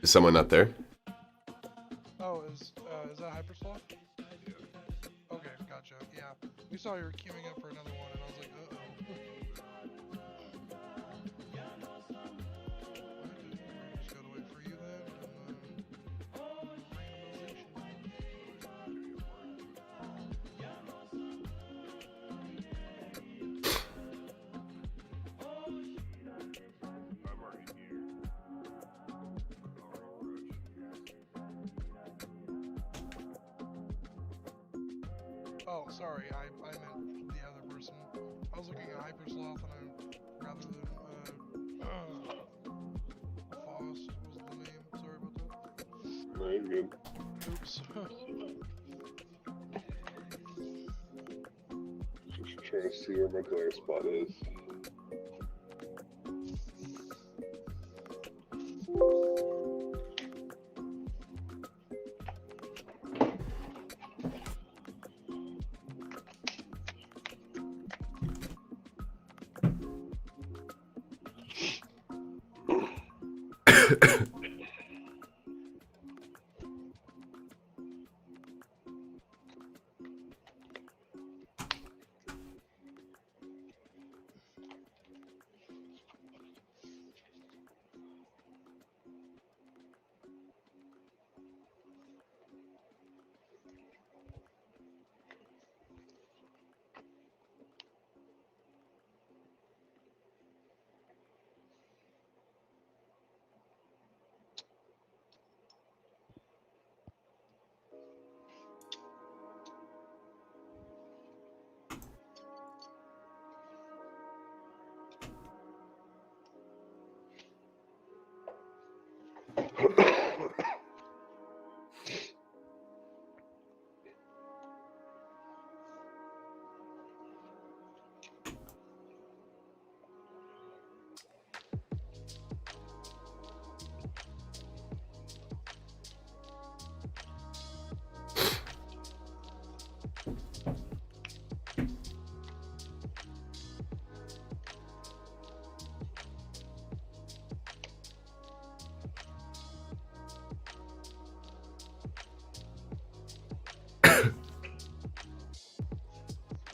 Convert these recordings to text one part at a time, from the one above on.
Is someone not there? Oh, is that Hyperslaw? Okay, gotcha. Yeah, we saw you were queuing up for another one, and I was like, uh-oh. I just gotta wait for you then, Oh, sorry, I meant the other person. I was looking at Hypersloth and rather than Faust was the name. Sorry about that. No, you're good. Oops. Just trying to see where my glare spot is.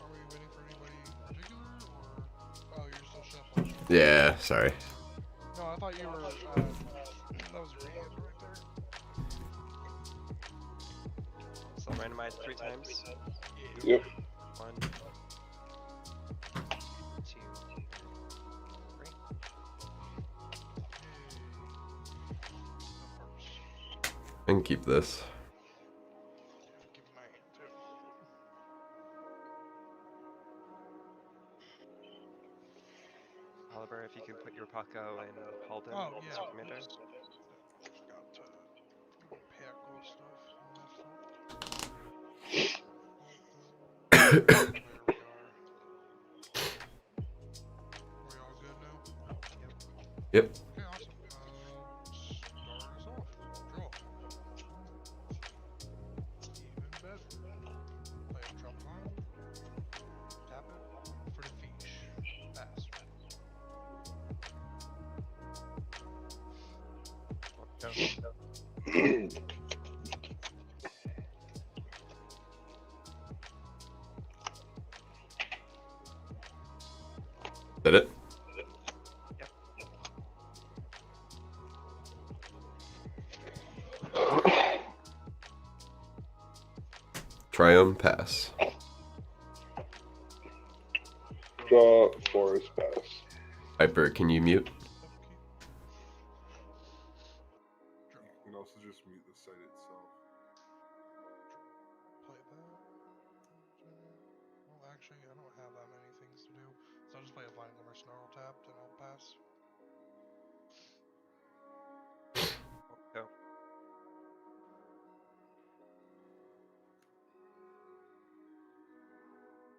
Are we waiting for anybody in particular, or oh, you're still shuffling? Yeah, sorry. No, I thought you were. That was your hand right there. So randomized 3 times. Yep. 1, 2, 3. I can keep this. Give me my hand too. Oliver, if you could put your Paco and Halden Oh, as yeah. your commander. Forgot to pack all stuff. There we are. Are we all good now? Yep. Okay, awesome. Start us off. Draw. Even better. Play a trump card. Tap it for the fish. Pass. Go. Did it? Yep. Triumph pass. Draw, forest, pass. Hyper, can you mute? You can also just mute the site itself. Play that. Well, actually, I don't have that many things to do. So I'll just play a Flying Glimmer Snarl tapped and I'll pass. Go.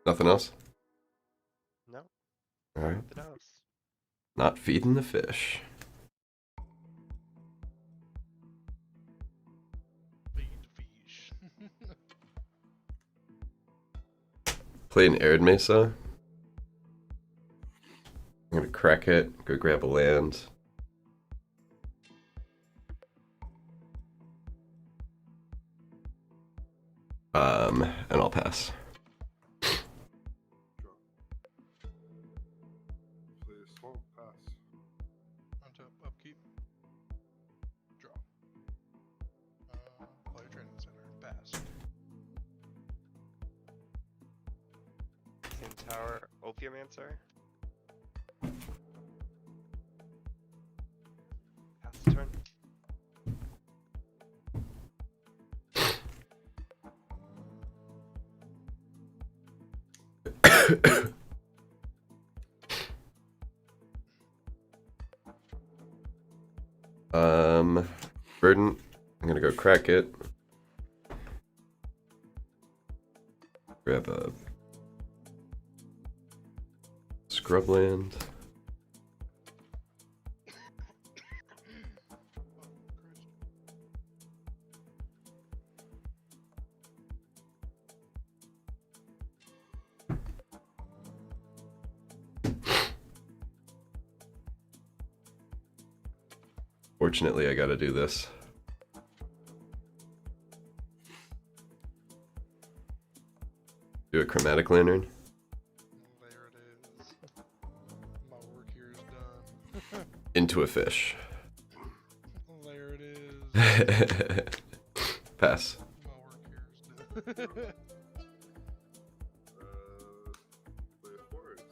Nothing else? No. Alright. Nothing else. Not feeding the fish. Feed the fish. Play an Arid Mesa. I'm gonna crack it, go grab a land. And I'll pass. Draw. Play a swamp. Pass. Untap, upkeep. Draw. Player training center. Pass. Same tower. Opiumancer. Pass the turn. Verdant. I'm gonna go crack it. Grab a scrubland. Fortunately, I gotta do this. Do a chromatic lantern. There it is. My work here is done. Into a fish. There it is. Pass. My work here is done. Play a forest.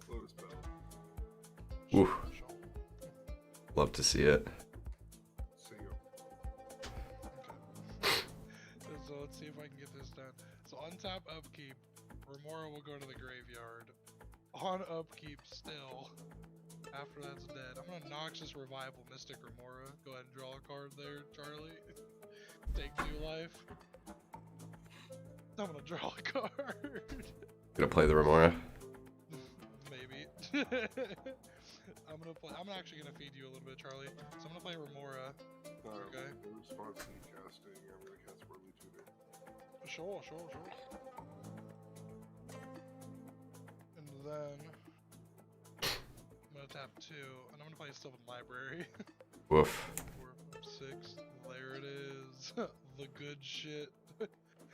Lotus Bell. Ooh, love to see it. Single. Okay. So let's see if I can get this done. So untap upkeep. Remora will go to the graveyard. On upkeep still. After that's dead. I'm gonna Noxious Revival Mystic Remora. Go ahead and draw a card there, Charlie. Take 2 life. I'm gonna draw a card. Gonna play the Remora. Maybe. I'm actually gonna feed you a little bit, Charlie. So I'm gonna play Remora. Okay. In response to you casting, I'm gonna cast Whirly Tutor. Sure. And then I'm gonna tap 2, and I'm gonna play Sylvan Library. Woof. 4, 5, 6. There it is. The good shit.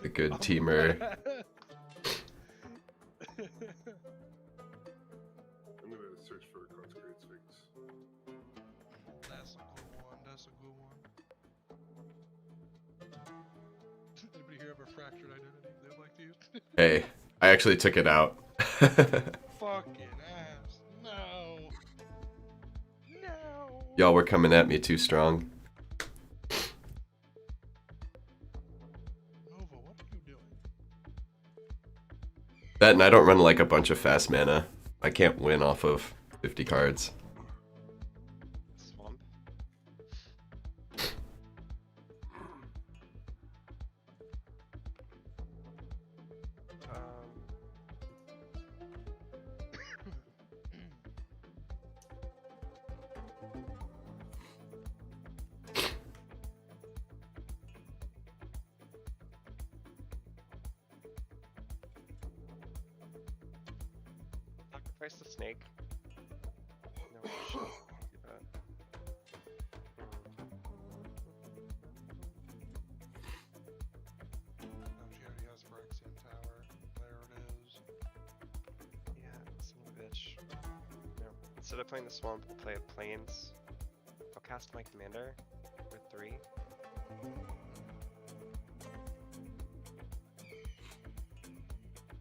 The good teamer. I'm gonna search for Consecrated Sphinx. That's a good one. Anybody here have a fractured identity they'd like to use? Hey, I actually took it out. Fucking ass. No. Y'all were coming at me too strong. Nova, what are you doing? That and I don't run like a bunch of fast mana. I can't win off of 50 cards. Swamp. Sacrifice the snake. No, shit. Do that. Oh, she already has Phyrexian Tower. There it is. Yeah, son of a bitch. No. Instead of playing the swamp, I'll play a plains. I'll cast my commander for 3.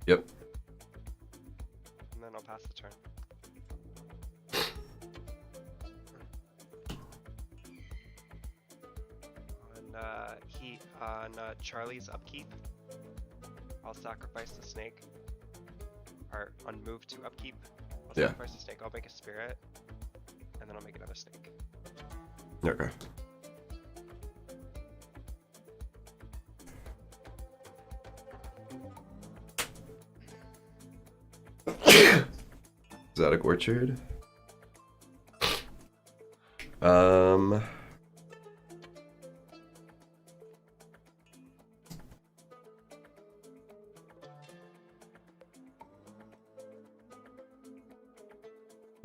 Yep. And then I'll pass the turn. On Charlie's upkeep, I'll sacrifice the snake. Or on move to upkeep, I'll Yeah. sacrifice the snake. I'll make a spirit, and then I'll make another snake. Okay. Exotic Orchard.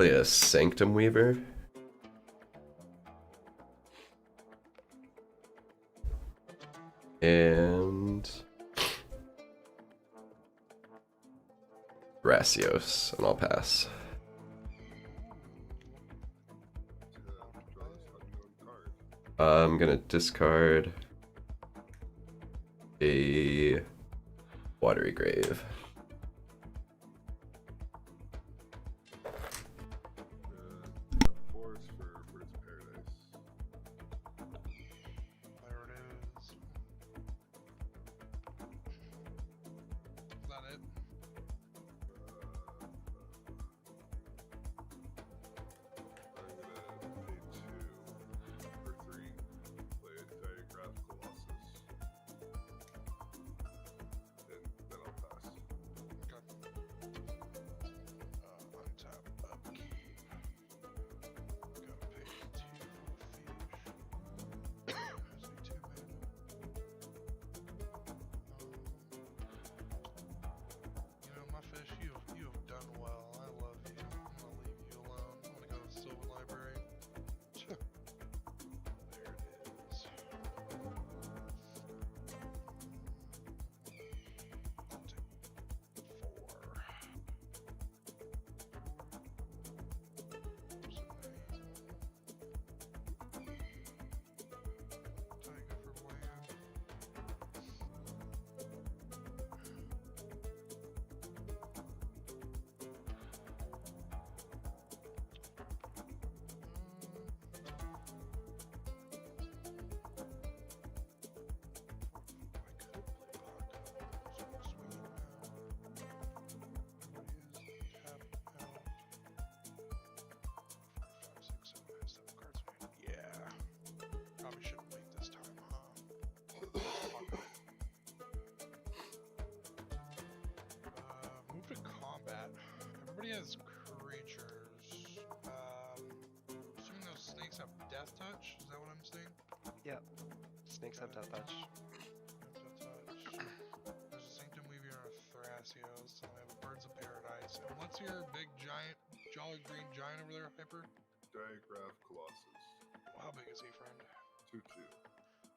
Play a Sanctum Weaver. And Rasios, and I'll pass. Draw this unknown card. I'm gonna discard a Watery Grave. Forest for Birds of Paradise. There it is. Is that it? I'm gonna pay 2 for 3. Play a Diagraph Colossus. And then I'll pass. Okay. Untap, upkeep. Gotta pay 2 fish. Say 2 mana. You know, my fish, you have done well. I love you. I'm gonna leave you alone. I'm gonna go to the Sylvan Library. There it is. I'll take 4. Tiger for land. Yeah. Probably shouldn't wait this time, huh? Move to combat. Everybody has creatures. Assuming those snakes have death touch. Is that what I'm saying? Yep. Snakes have death touch. Death touch. There's a Sanctum Weaver and a Thrasios. And we have a Birds of Paradise. And what's your big giant, jolly green giant over there, Hyper? Diagraph Colossus. How big is he, friend? 2/2.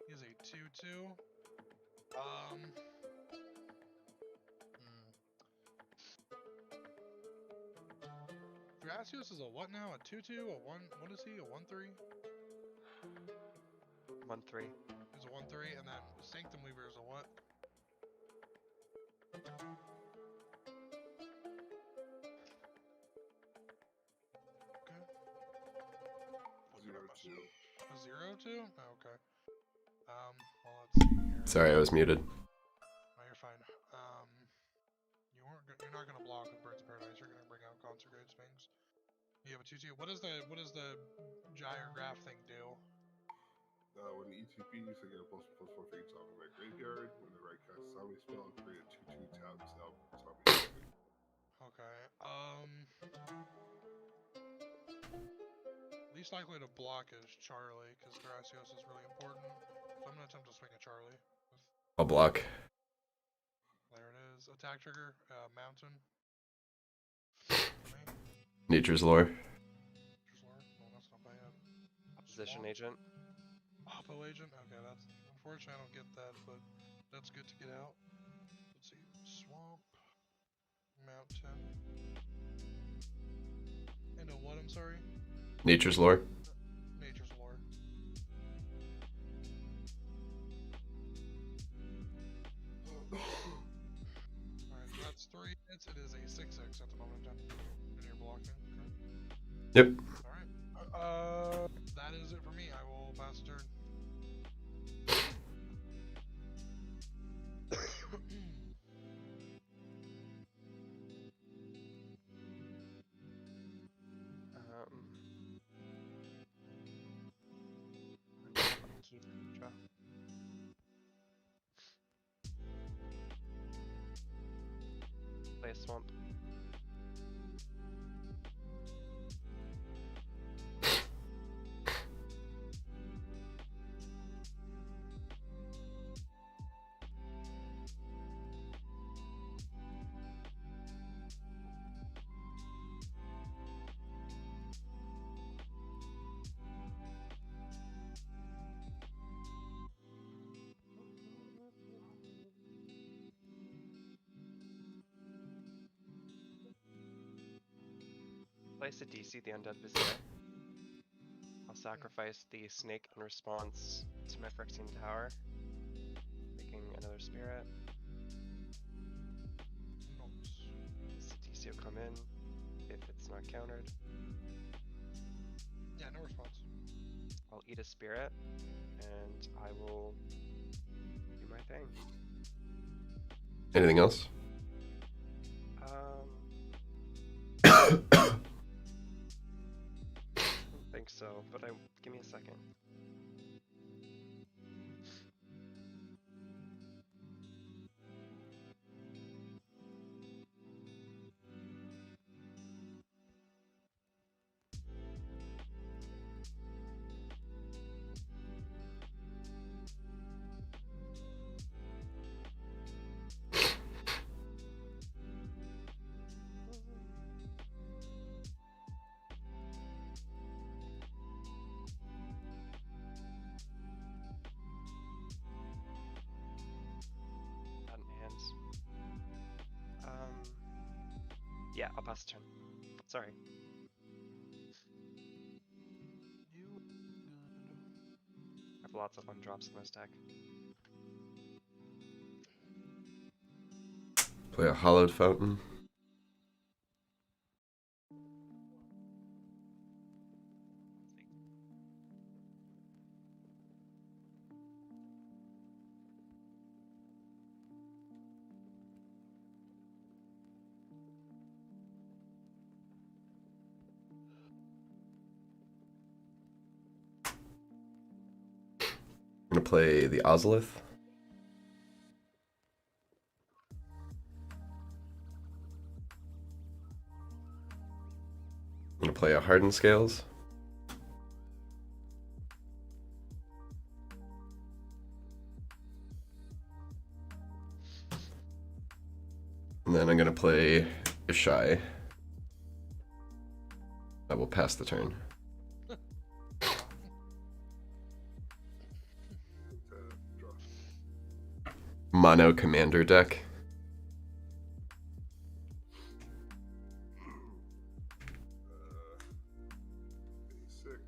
He is a 2/2. Thrasios is a what now? A 2/2? A 1? What is he? A 1/3? 1/3. He's a 1/3, and then Sanctum Weaver is a what? Okay. Look it up 0/2. myself. A 0/2? Oh, okay. Well, let's see here. Sorry, I was muted. No, you're fine. You're not gonna block with Birds of Paradise. You're gonna bring out Concentrated Sphinx. You have a 2/2. What does the gyrograph thing do? When ETPs, I get a +1/+4 for each top of my graveyard. Whenever I cast a zombie spell, create a 2/2 tap zombie. Okay. Least likely to block is Charlie, because Thrasios is really important. So I'm gonna attempt to swing a Charlie. I'll block. There it is. Attack trigger, mountain. For me. Nature's Lore. Just Lord. No, that's not bad. Opposition Swamp. agent. Oppo agent? Okay, that's unfortunately I don't get that, but that's good to get out. Let's see. Swamp. Mountain. And a what, I'm sorry? Nature's Lore. Nature's Lore. Alright, so that's 3 hits. It is a 6/6 at the moment in time. And you're blocking. Okay. Yep. Alright. That is it for me. I will pass the turn. Keep draw. Play a swamp. play Sidisi, the Undead Vizier. I'll sacrifice the snake in response to my Phyrexian Tower, making another spirit. Sidisi will come in if it's not countered. Yeah, no response. I'll eat a spirit, and I will do my thing. Anything else? I don't think so, but give me a second. Not in hands. Yeah, I'll pass the turn. Sorry. I have lots of undrops in this deck. Play a Hollowed Fountain. I'm gonna play the Ozolith. I'm gonna play a Hardened Scales. And then I'm gonna play Ishai. I will pass the turn. Draw. Mono Commander deck. A6.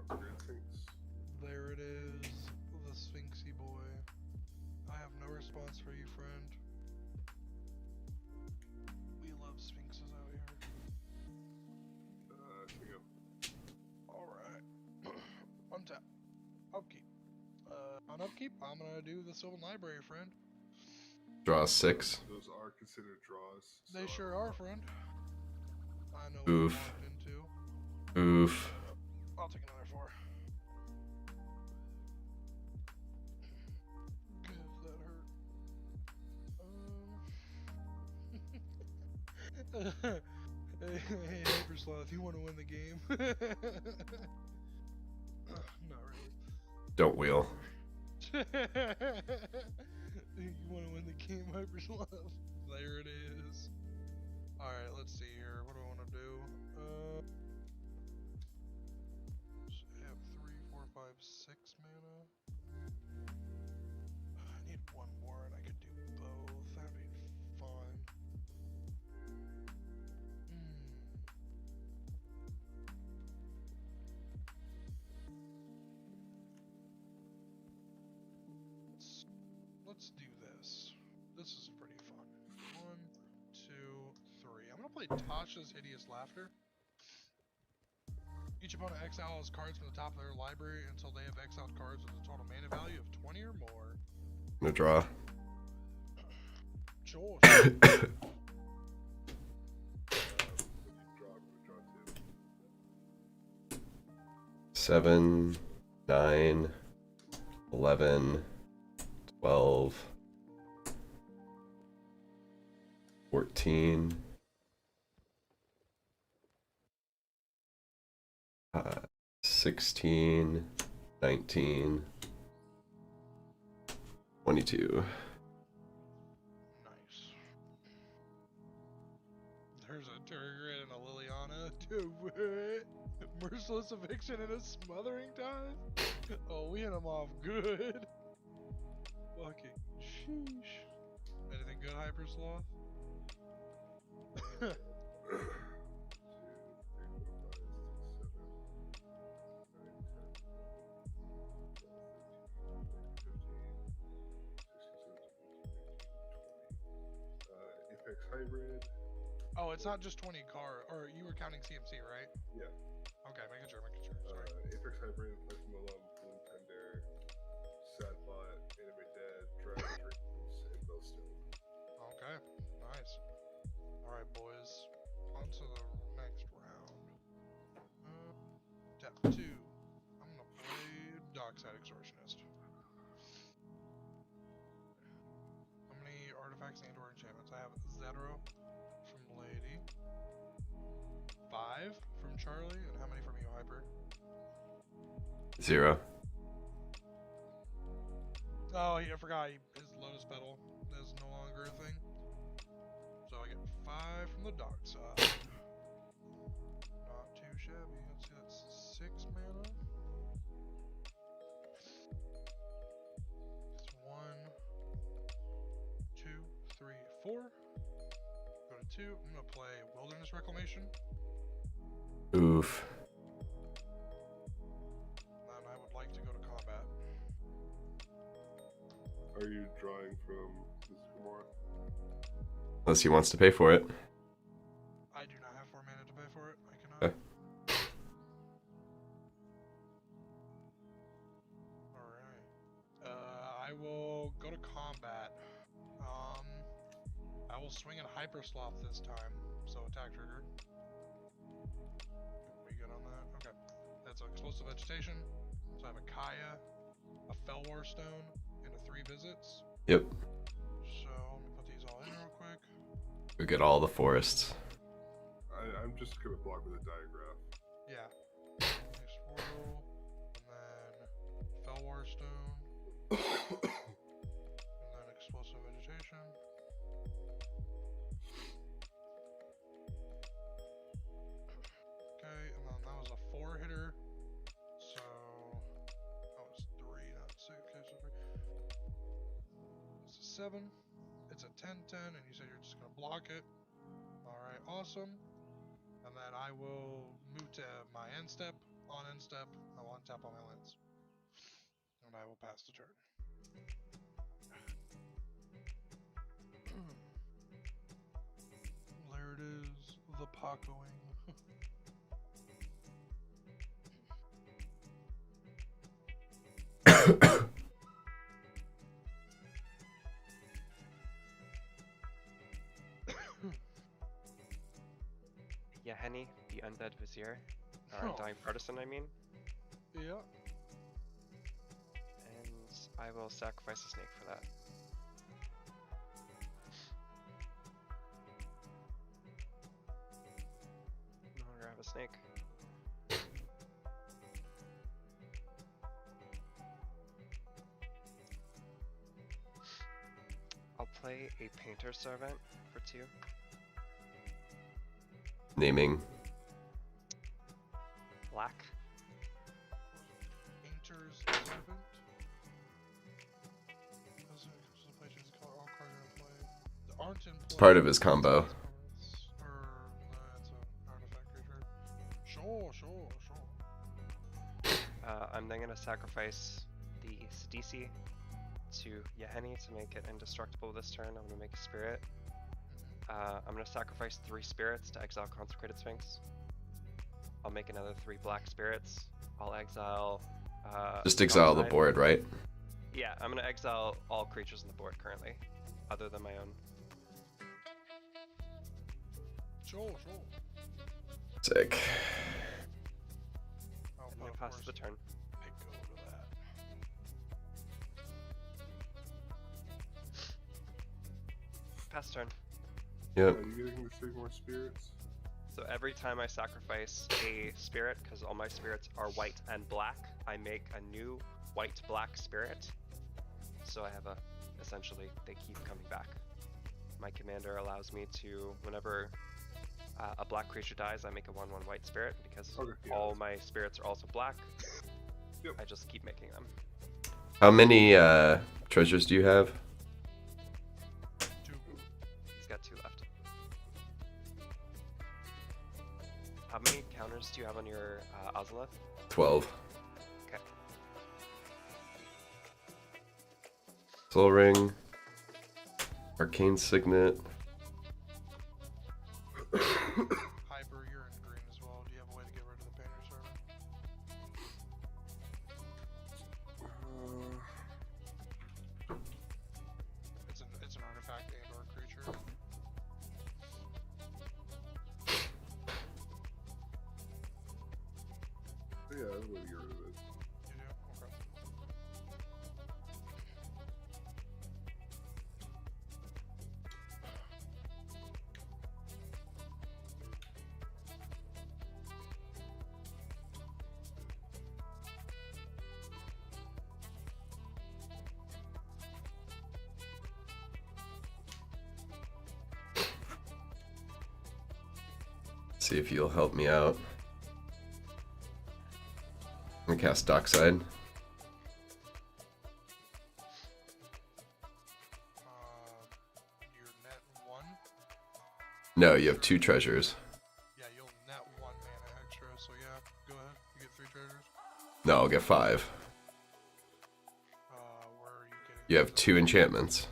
Conquering Sphinx. There it is, the Sphinxy boy. I have no response for you, friend. We love Sphinxes out here. Take Alright. Untap. Upkeep. On upkeep, I'm gonna do the Sylvan Library, friend. Draw 6. Those are considered draws. They so sure are, friend. I know Oof. what I'm walked into. Oof. I'll take another 4. Good, that hurt. Hey, Hypersloth, you want to win the game? Not really. Don't wheel. You want to win the game, Hypersloth? There it is. Alright, let's see here. What do I want to do? I have 3, 4, 5, 6 mana. I need one more and I could do both. That'd be fun. Let's do this. This is pretty fun. 1, 2, 3. I'm gonna play Tasha's Hideous Laughter. Each opponent exiles cards from the top of their library until they have exiled cards with a total mana value of 20 or more. I'm gonna draw. Sure. draw 2. 7, 9, 11, 12, 14, 16, 19, 22. Nice. There's a Turgid and a Liliana. Dude, what? Merciless Eviction and a Smothering Time? Oh, we hit them off good. Fucking sheesh. Anything good, Hypersloth? hybrid. Oh, it's not just 20 card, or you were counting CMC, right? Yeah. Okay, making sure. Sorry. Apex hybrid, Plasma Golem, Bloom Tender, Sadbot, Anime Dead, Dragon Dreams, and Bellstone. Okay, nice. Alright, boys. On to the next round. Step 2. I'm gonna play Dockside Extortionist. How many artifacts and or enchantments? I have 0 from Lady. 5 from Charlie, and how many from you, Hyper? 0. Oh, I forgot. His Lotus Petal is no longer a thing. So I get 5 from the dark side. Not too shabby. Let's see, that's 6 mana. It's 1, 2, 3, 4. Go to 2. I'm gonna play Wilderness Reclamation. Oof. And I would like to go to combat. Are you drawing from this more? Unless he wants to pay for it. I do not have 4 mana to pay for it. I cannot. Okay. Alright. I will go to combat. I will swing in Hyper Sloth this time. So attack triggered. We good on that? Okay. That's an Explosive Vegetation. So I have a Kaya, a Fellwar Stone, and a 3 visits. Yep. So let me put these all in real quick. We get all the forests. I'm just gonna block with a diagram. Yeah. Nice Swirl, and then Fellwar Stone, and then Explosive Vegetation. Okay, and then that was a 4 hitter. So that was 3, not 6. Okay, so 3. It's a 7. It's a 10-10, and you said you're just gonna block it. Alright, awesome. And then I will move to my end step. On end step, I will untap all my lands. And I will pass the turn. There it is, the Pacoing. Yaheni, the Undead Vizier. Or Oh. Undying Partisan, I mean. Yeah. And I will sacrifice a snake for that. No longer have a snake. I'll play a Painter Servant for 2. Naming. Black. Painter's Servant. All cards are in play. The aren't in play. Part of his combo. Or, it's an artifact creature. Sure. I'm then going to sacrifice the Sidisi to Yaheni to make it indestructible this turn. I'm going to make a spirit. I'm going to sacrifice 3 spirits to exile Consecrated Sphinx. I'll make another 3 black spirits. I'll exile... Just exile the Downside. board, right? Yeah, I'm going to exile all creatures on the board currently, other than my own. Sure. Sick. Oh, And but then of pass course, the turn. pick go to that. Pass turn. Yep. Are you getting to 3 more spirits? So every time I sacrifice a spirit, because all my spirits are white and black, I make a new white-black spirit. So I have a, essentially, they keep coming back. My commander allows me to, whenever a black creature dies, I make a 1/1 white spirit, because Okay, yeah, all that's- my spirits are also black. Yep. I just keep making them. How many treasures do you have? 2. He's got 2 left. How many counters do you have on your Ozolith? 12. Okay. Soul Ring. Arcane Signet. Hyper, you're in green as well. Do you have a way to get rid of the painter servant? It's an artifact and or a creature. Yeah, I would get rid of it. You do? Okay. See if you'll help me out. I'm gonna cast Dockside. Your net 1? No, you have 2 treasures. Yeah, you'll net 1 mana extra, so yeah, go ahead. You get 3 treasures. No, I'll get 5. Where are you getting? You have 2 enchantments.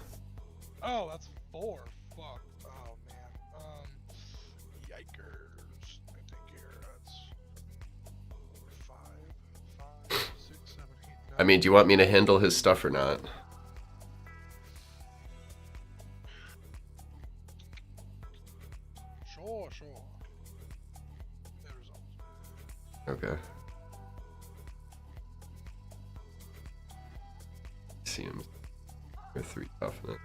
Oh, that's 4. Fuck. Oh, man. Yikers. I think here, that's 5, 6, 7, 8, 9. I mean, do you want me to handle his stuff or not? Sure. It resolves. Okay. See him. You're 3 toughness.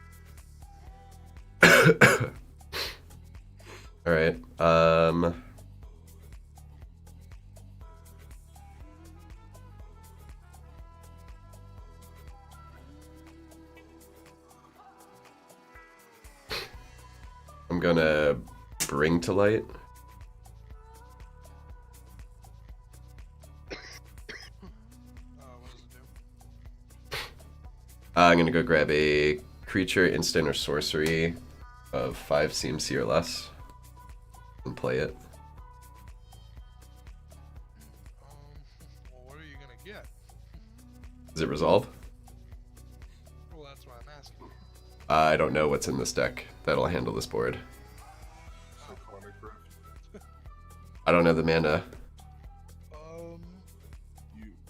Alright, I'm gonna bring to light. What does it do? I'm gonna go grab a creature, instant, or sorcery of 5 CMC or less and play it. Well, what are you gonna get? Does it resolve? Well, that's why I'm asking. I don't know what's in this deck that'll handle this board. Cyclonic Rift. I don't know the mana.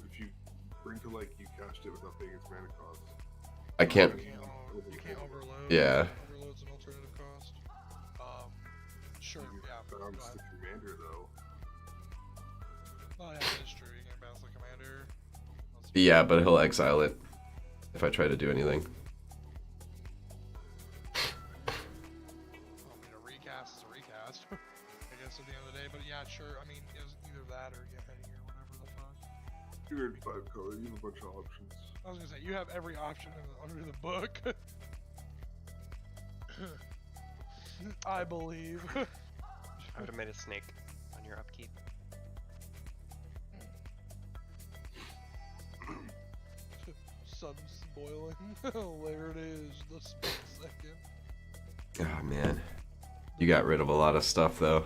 If you bring to like, you cast it without paying its mana cost. I can't. You can't overload. Yeah. Overload's an alternative cost. Sure, You yeah. Go bounce ahead. the commander though. Oh, yeah, that is true. You can bounce the commander. Yeah, but he'll exile it if I try to do anything. I mean, a recast is a recast. I guess at the end of the day, but yeah, sure. I mean, it's either that or get Eddie or whatever the fuck. You're in 5 color, you have a bunch of options. I was gonna say, you have every option under the book. I believe. I would have made a snake on your upkeep. Sun's boiling. There it is. The split second. Oh man, you got rid of a lot of stuff though.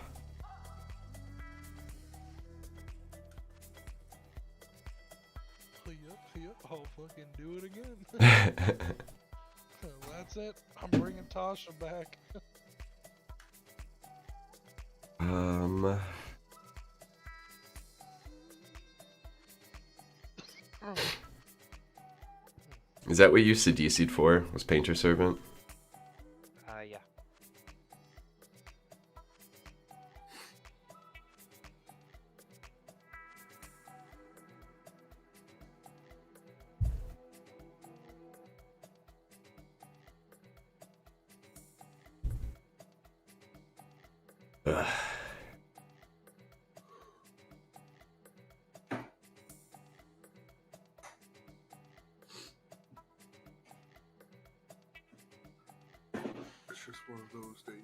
Yep. I'll fucking do it again. That's it. I'm bringing Tasha back. Is that what you used to DC'd for? Was Painter Servant? Yeah. Ugh. It's just one of those days.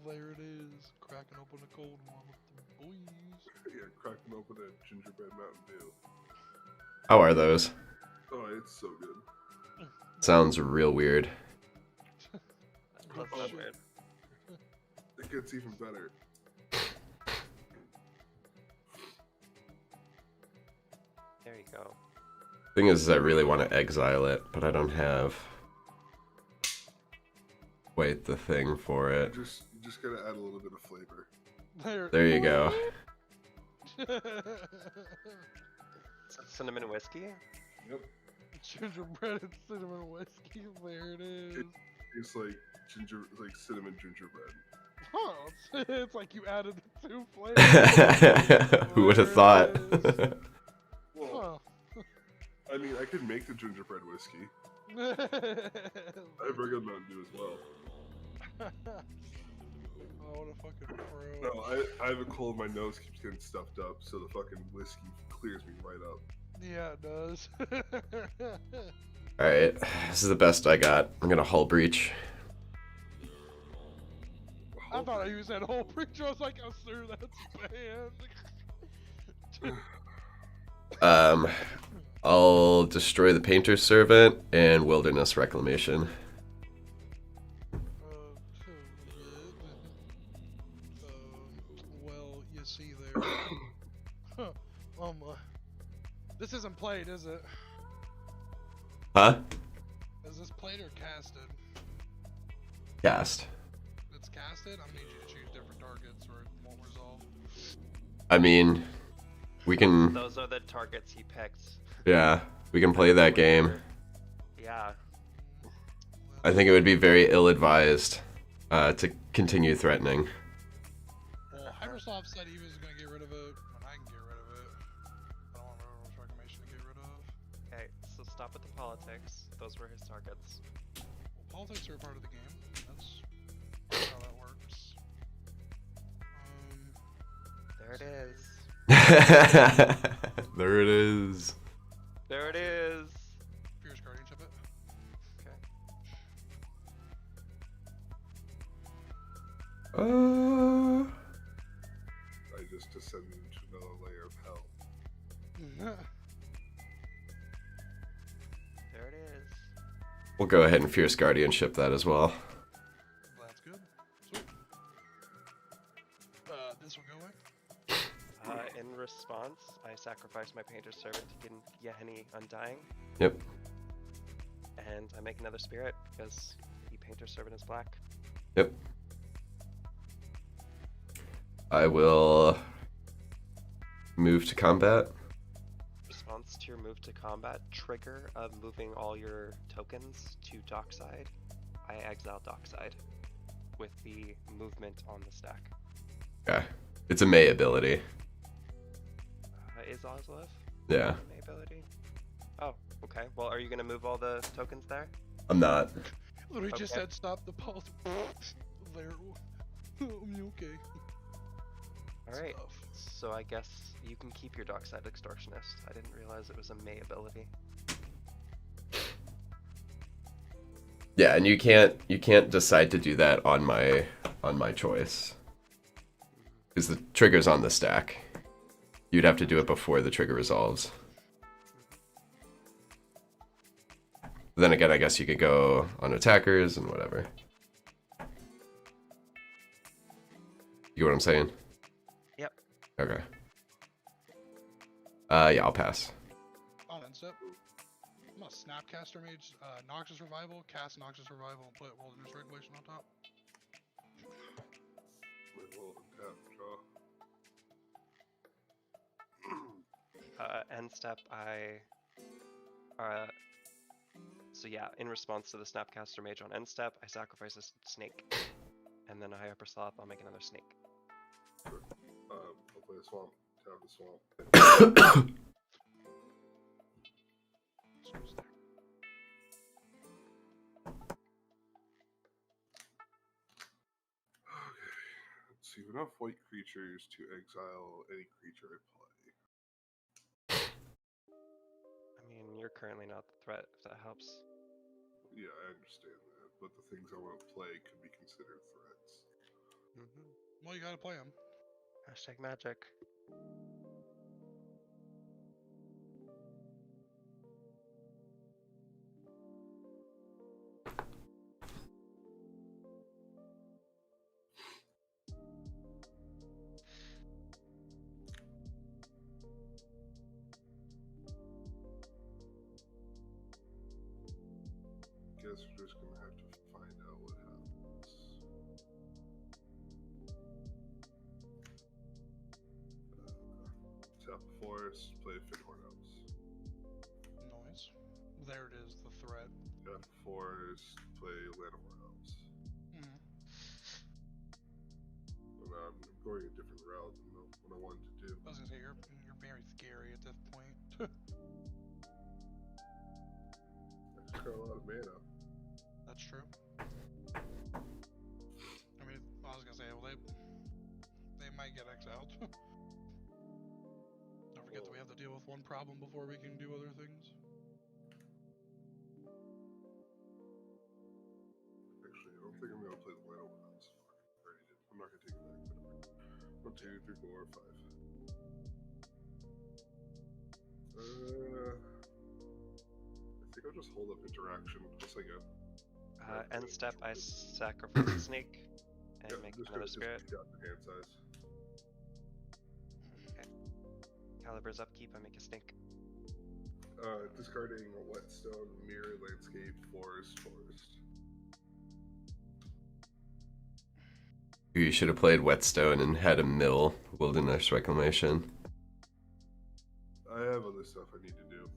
There it is. Cracking open a cold one with the boys. Yeah, cracking open a gingerbread Mountain Dew. How are those? Oh, it's so good. Sounds real weird. That's Oh, not shit. weird. It gets even better. There you go. Thing is, I really want to exile it, but I don't have quite the thing for it. Just just gonna add a little bit of flavor. There you go. Cinnamon whiskey? Yep. Gingerbread and cinnamon whiskey. There it is. It's like cinnamon gingerbread. Huh. It's like you added the 2 flavors. Who would have thought? Well, Huh. I mean, I could make the gingerbread whiskey. I have regular Mountain Dew as well. Oh, what a fucking pro. No, I have a cold. My nose keeps getting stuffed up, so the fucking whiskey clears me right up. Yeah, it does. Alright, this is the best I got. I'm gonna hull breach. I thought you said whole preacher. I was like, oh, sir, that's banned. I'll destroy the Painter's Servant and Wilderness Reclamation. Well, you see there. This isn't played, is it? Huh? Is this played or casted? Cast. It's casted? I'm gonna need you to choose different targets or it won't resolve. I mean, we can... Those are the targets he picked. Yeah, we can play that game. Yeah. I think it would be very ill-advised to continue threatening. Well, Hypersoft said he was gonna get rid of it when I can get rid of it. I don't want Railroad's Reclamation to get rid of. Okay, so stop with the politics. Those were his targets. Well, politics are a part of the game. That's how that works. There it is. There it is. There it is. Fierce Guardianship it. Okay. I just descended into another layer of hell. There it is. We'll go ahead and Fierce Guardianship that as well. That's good. Sweet. This will go away. In response, I sacrifice my Painter's Servant to get Yeheni Undying. Yep. And I make another spirit because the Painter's Servant is black. Yep. I will move to combat. Response to your move to combat, trigger of moving all your tokens to Dockside. I exile Dockside with the movement on the stack. Okay. It's a May ability. Is Ozlov? Yeah. May ability? Oh, okay. Well, are you gonna move all the tokens there? I'm not. Literally just Okay. said stop the pulse. There. Okay. Alright. Stuff. So I guess you can keep your Dockside Extortionist. I didn't realize it was a May ability. Yeah, and you can't decide to do that on my choice. Because the trigger's on the stack. You'd have to do it before the trigger resolves. Then again, I guess you could go on attackers and whatever. You know what I'm saying? Yep. Okay. Yeah, I'll pass. On end step. I'm a Snapcaster Mage, Noxious Revival, cast Noxious Revival, and put Wilderness Regulation on top. Wait, hold on, tap, draw. End step, so yeah, in response to the Snapcaster Mage on end step, I sacrifice a snake. And then I upper sloth, I'll make another snake. I'll play a swamp, tap the swamp. Okay, let's see, enough white creatures to exile any creature I play. I mean, you're currently not the threat, if that helps. Yeah, I understand that, but the things I want to play could be considered threats. Well, you gotta play them. Hashtag magic. Guess we're just gonna have to find out what happens. tap a forest, play Finhorn Elves. Noise. There it is, the threat. Tap a forest, play Llanowar Elves. Hmm. And I'm going a different route than what I wanted to do. I was gonna say you're very scary at this point. I just got a lot of mana. That's true. I mean, I was gonna say, well, they might get exiled. Don't forget that we have to deal with one problem before we can do other things. Actually, I don't think I'm gonna play the Llanowar Elves. Fuck, I already did. I'm not gonna take it back. Whatever. 1, 2, 3, 4, 5. I think I'll just hold up interaction unless I get. End step, I sacrifice a snake and make just another just spirit. got the hand size. Okay. Caliber's upkeep, I make a snake. Discarding whetstone, mirror, landscape, forest. You should have played Whetstone and had a mill Wilderness Reclamation. I have other stuff I need to do.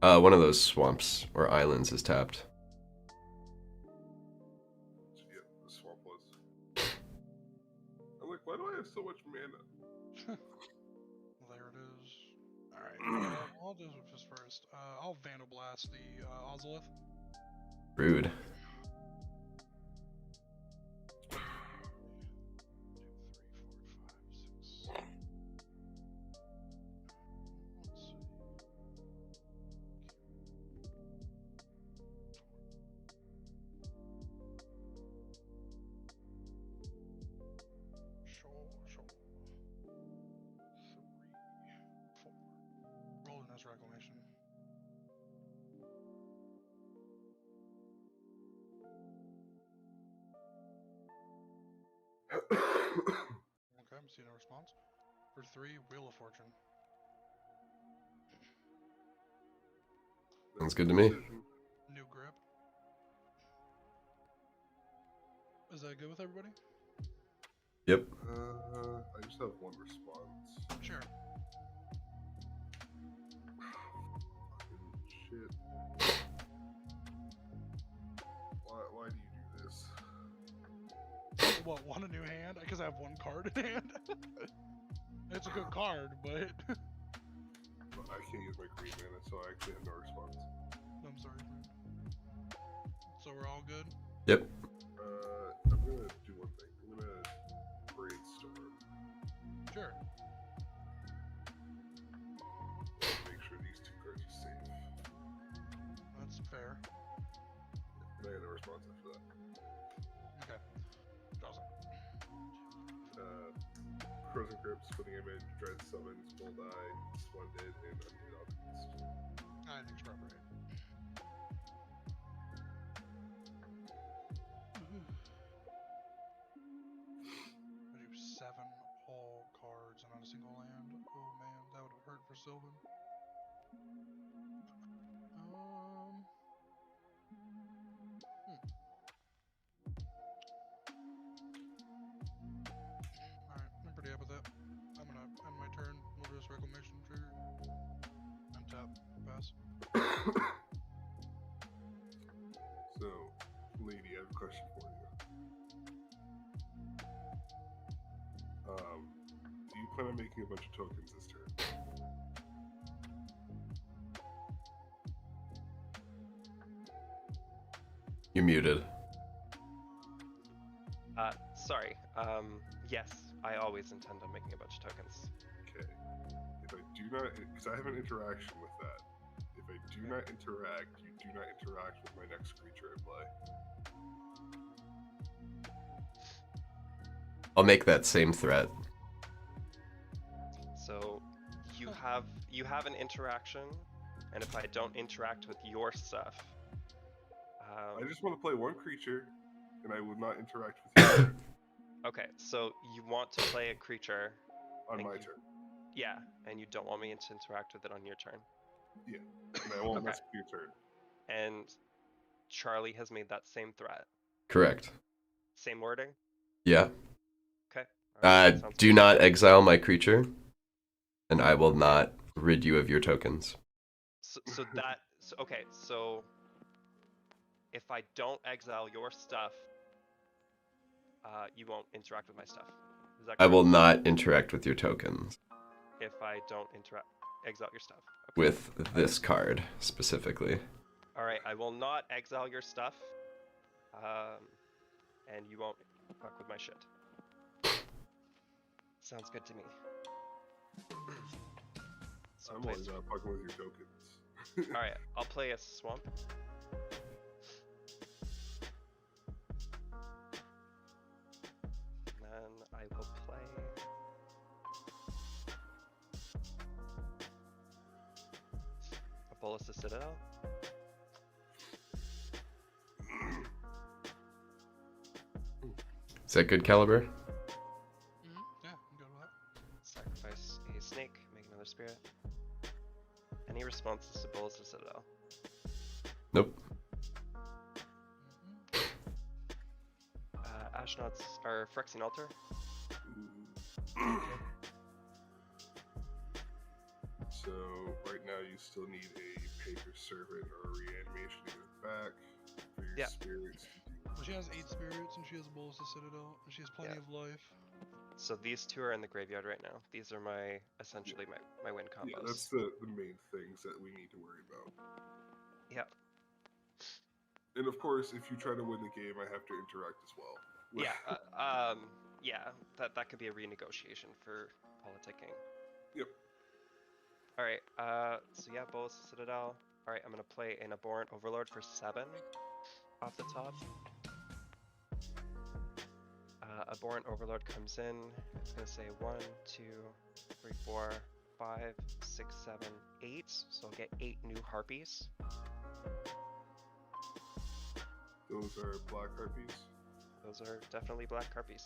One of those swamps or islands is tapped. Yeah, the swamp was. I'm like, why do I have so much mana? There it is. Alright, I'll do this first. I'll Vandal Blast the Ozolith. Rude. 2, 3, 4, 5, 6. Let's see. Sure. 3, 4. Wilderness Reclamation. Okay, I'm seeing no response. For 3, Wheel of Fortune. Sounds good to me. New grip. Is that good with everybody? Yep. I just have one response. Sure. Fucking shit. Why do you do this? What, want a new hand? Because I have one card in hand? It's a good card, but... I can't use my green mana, so I actually have no response. I'm sorry. So we're all good? Yep. I'm gonna do one thing. I'm gonna brainstorm. Sure. Make sure these 2 cards are safe. That's fair. And I got no response after that. Okay. Awesome. Frozen Crypt, Splitting Image, Dread Summons, Bold Eye, Splendid, and Unmade Alchemist. I think it's appropriate. I do 7 all cards and not a single land. Oh man, that would have hurt for Sylvan. Alright, I'm pretty up with that. I'm gonna end my turn. Wilderness Reclamation trigger. Untap. Pass. So, lady, I have a question for you. Do you plan on making a bunch of tokens this turn? You're muted. Sorry. Yes, I always intend on making a bunch of tokens. Okay. If I do not, because I have an interaction with that. If I do not interact, you do not interact with my next creature I play. I'll make that same threat. So you have an interaction, and if I don't interact with your stuff, I just want to play one creature, and I would not interact with you okay. So you want to play a creature on and my you- turn. Yeah, and you don't want me to interact with it on your turn. And I won't Okay. mess with your turn. And Charlie has made that same threat. Correct. Same wording. Yeah. Okay. alright, sounds Do good. not exile my creature, and I will not rid you of your tokens. Okay. So if I don't exile your stuff, you won't interact with my stuff. Is that correct? I will not interact with your tokens. If I don't exile your stuff. Okay. With this card, specifically. Alright, I will not exile your stuff. And you won't fuck with my shit. Sounds good to me. So I'm play always not fucking with your tokens. Alright, I'll play a swamp. And then I will play a Bolus of Citadel. Is that good, Caliber? Yeah, I'm good with that. Sacrifice a snake, make another spirit. Any responses to Bolus of Citadel? Nope. Ashnod's or Phyrexian Altar. So right now you still need a paper servant or a reanimation to get back for your Yeah. spirits. Well, she has 8 spirits and she has Bolus of Citadel and she has plenty Yeah. of life. So these two are in the graveyard right now. These are essentially my win combos. Yeah, that's the main things that we need to worry about. Yeah. And of course, if you try to win the game, I have to interact as well. Yeah. Yeah. That could be a renegotiation for politicking. Yep. All right. So yeah, Bolus of Citadel. All right. I'm gonna play an Abhorrent Overlord for 7 off the top. Abhorrent Overlord comes in. It's gonna say 1, 2, 3, 4, 5, 6, 7, 8. So I'll get 8 new harpies. Those are black harpies. Those are definitely black harpies.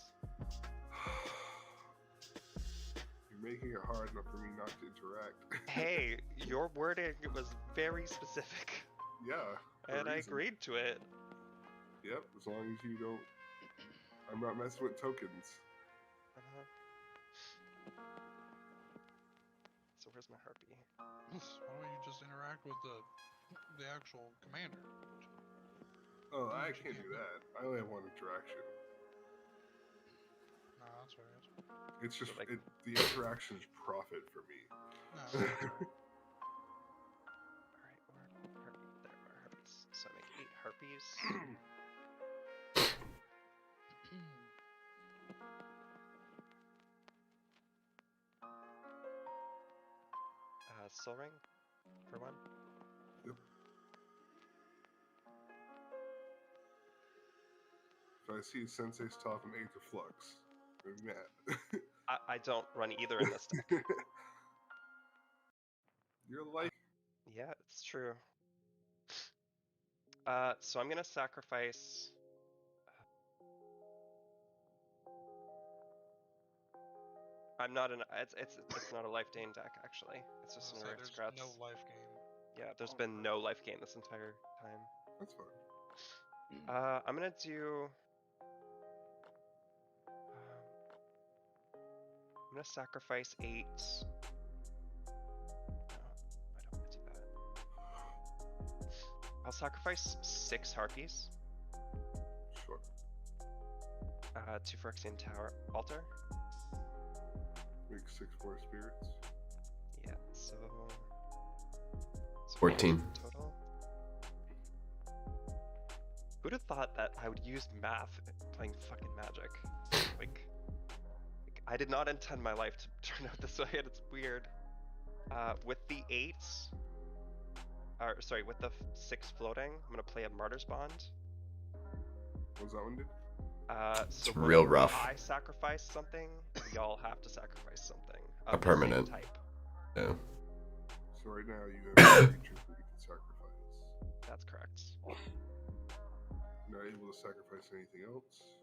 You're making it hard enough for me not to interact. Hey, your wording was very specific, Yeah. for a and I reason. agreed to it. Yep, as long as you don't. I'm not messing with tokens. So where's my harpy? Why don't you just interact with the actual commander? Oh, I What you can't can't do do. that. I only have one interaction. Nah, that's alright. It's just like- the interaction is profit for me. No, that's alright. Alright, where are harpy? There are harpies. So I make 8 harpies. Soul Ring for 1. Yep. If I see Sensei's top and 8 of Flux, I'm mad. I don't run either in this deck. You're like. Yeah, it's true. So I'm gonna sacrifice. I'm not an. It's not a life gain deck actually. It's just an There's aristocrats. no life game. Yeah, there's been no life gain this entire time. That's fine. I'm gonna do. I'm gonna sacrifice 8. No, I don't want to do that. I'll sacrifice 6 harpies. Sure. 2 Phyrexian Tower Altar. Make 6 more spirits. Yeah, so 14. total. Who'd have thought that I would use math playing fucking Magic? Like, I did not intend my life to turn out this way, and it's weird. With the 8, or sorry, with the 6 floating, I'm gonna play a Martyr's Bond. What was that one do? So It's real whenever rough. I sacrifice something, y'all have to sacrifice something. A of the same permanent. type. Yeah. So right now you have creatures that you can sacrifice. That's correct. You're not able to sacrifice anything else.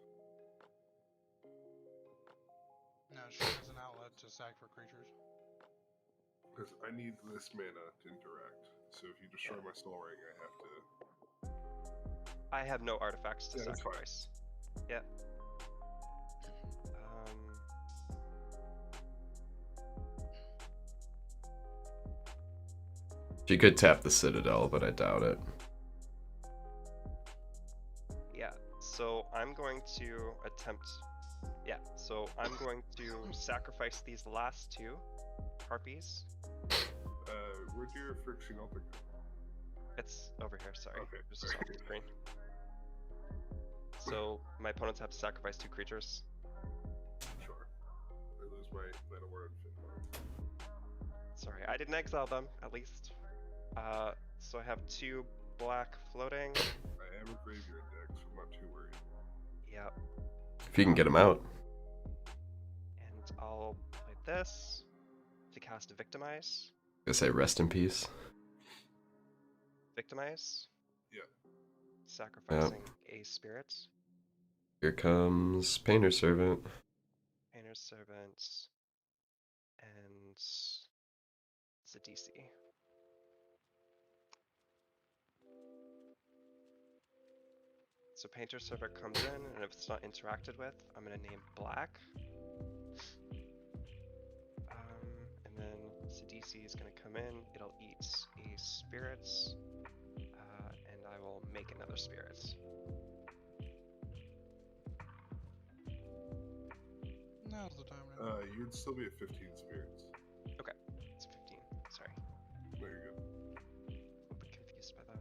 No, she has an outlet to sack for creatures. Because I need this mana to interact. So if you destroy my Soul Ring, I have to I have no artifacts to Yeah, that's fine. sacrifice. Yeah. Um, She could tap the Citadel, but I doubt it. yeah. So I'm going to attempt. Yeah. So I'm going to sacrifice these last two harpies. Where'd your friction altar go? It's over here. Sorry. Okay, It was just off sorry. the screen. So my opponents have to sacrifice 2 creatures. Sure. I lose my mana word on Sorry, I didn't exile them, at least. So I have 2 black floating. I am a graveyard deck, so I'm not too worried. Yep. If you can get him out. And I'll play this to cast Victimize. Gonna say rest in peace. Victimize. Yeah. Sacrificing a spirit. Here comes Painter Servant. Painter's Servant. And Sidisi. So Painter's Servant comes in, and if it's not interacted with, I'm gonna name black. And then Sidisi is gonna come in, it'll eat a spirit, and I will make another spirit. Now's the time. Now. You'd still be at 15 spirits. Okay, it's 15, sorry. No, you're good. A little bit confused by that.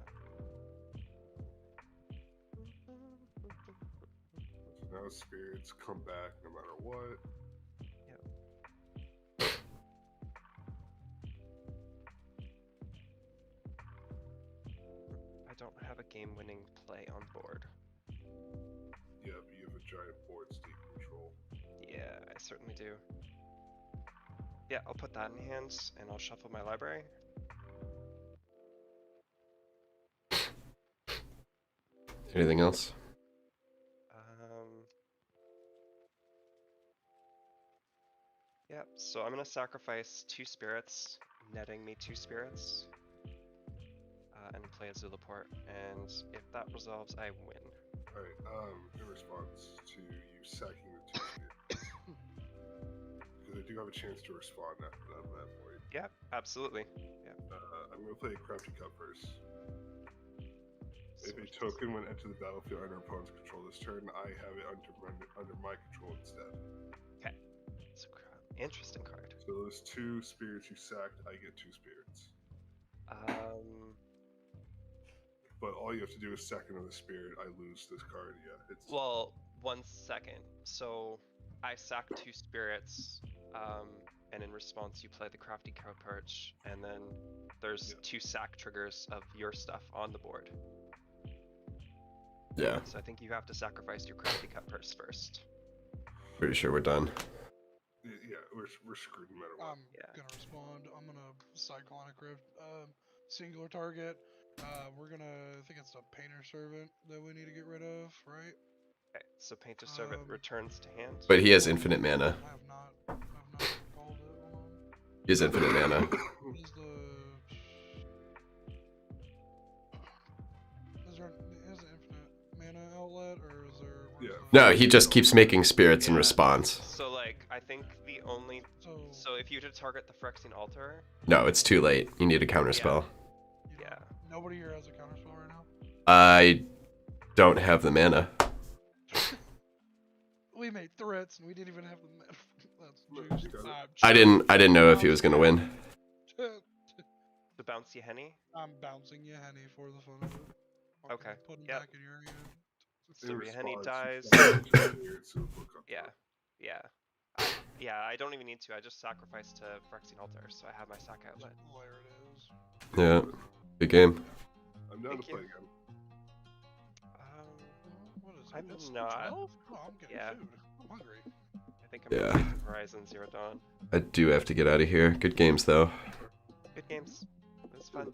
So now spirits come back no matter what. I don't have a game-winning play on board. Yeah, but you have a giant board state control. Yeah, I certainly do. Yeah, I'll put that in hands, and I'll shuffle my library. Anything else? Yeah, so I'm gonna sacrifice 2 spirits, netting me 2 spirits, and play a Zulaport, and if that resolves, I win. Alright, in response to you sacking the 2 spirits, because I do have a chance to respond after that point. Yeah, absolutely. Yeah. I'm gonna play a Crafty Cup first. So If a token when enter the battlefield under opponent's control this turn, I have it under my control instead. Okay. It's a interesting card. So those 2 spirits you sacked, I get 2 spirits. But all you have to do is sack another spirit. I lose this card. Yeah, it's Well, 1 second. So I sack 2 spirits, and in response you play the Crafty Cow Perch, and then there's 2 sack triggers of your stuff on the board. Yeah, So I think you have to sacrifice your Crafty Cut Purse first. pretty sure we're done. yeah, we're screwed no matter what. I'm gonna respond. I'm gonna Cyclonic Rift. Singular target. We're gonna. I think it's a Painter Servant that we need to get rid of, right? Okay, so Painter Servant returns to hand. But he has infinite mana. I have not called it. Hold on. He has infinite mana. What is the? Is there an infinite mana outlet, or is there? Yeah. No, he just keeps making spirits in response. So like, I think the only... So So if you were to target the Phyrexian Altar... No, it's too late. You need a counterspell. you don't- Nobody here has a counterspell right now. I don't have the mana. We made threats and we didn't even have the. Look, That's you juice. got it. I didn't know if he was gonna win. The Bouncy Henny? I'm bouncing you, Henny, for the fun of it. Fucking Okay, Put him yep. back in your hand. So In Rihenny response, dies. you sack the spirit, so it'll come Yeah. through. Yeah. Yeah, I don't even need to. I just sacrifice to Phyrexian Altar, so I have my sack outlet. There it is. Yeah, good game. I'm down Thank to you. play again. What is it? I'm It's not. 12? Oh, I'm getting Yeah. food. I'm hungry. I think I'm Yeah. gonna play some Horizon Zero Dawn. I do have to get out of here. Good games though. Good games. It was fun.